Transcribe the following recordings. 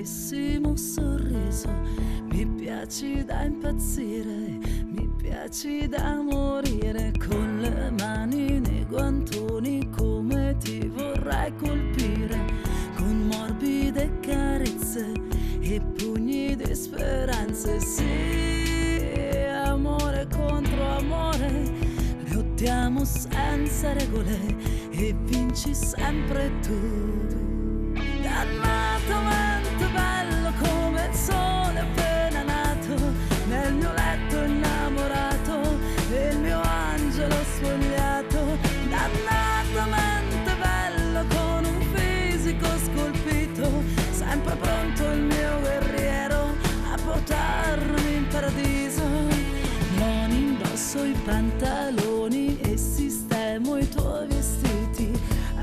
bellissimo sorriso, mi piaci da impazzire, mi piaci da morire, con le mani nei guantoni come ti vorrei colpire, con morbide carezze e pugni di speranze. Sì, amore contro amore, lottiamo senza regole e vinci sempre tu. Dannatamente bello come il sole appena nato, nel mio letto innamorato e il mio angelo spogliato. Dannatamente bello con un fisico scolpito, sempre pronto il mio guerriero a portarmi in paradiso. Non indosso i pantaloni e sistemo i tuoi vestiti,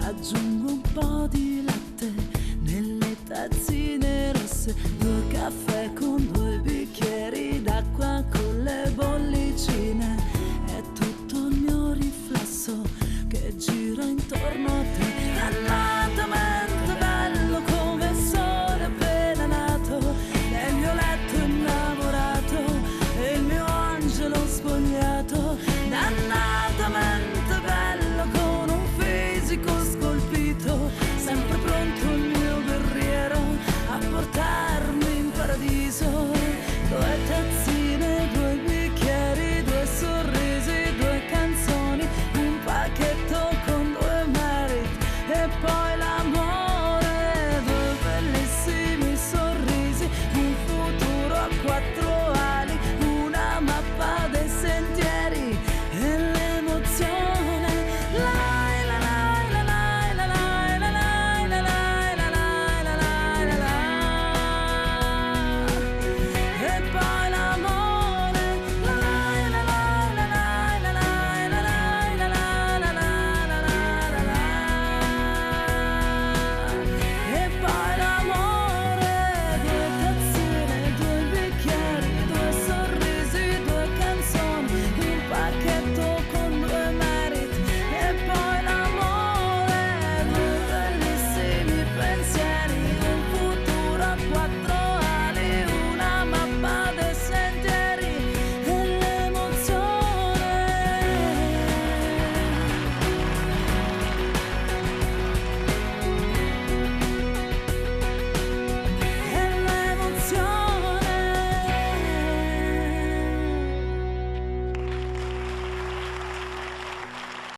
aggiungo un po' di latte nelle tazzine rosse, 2 caffè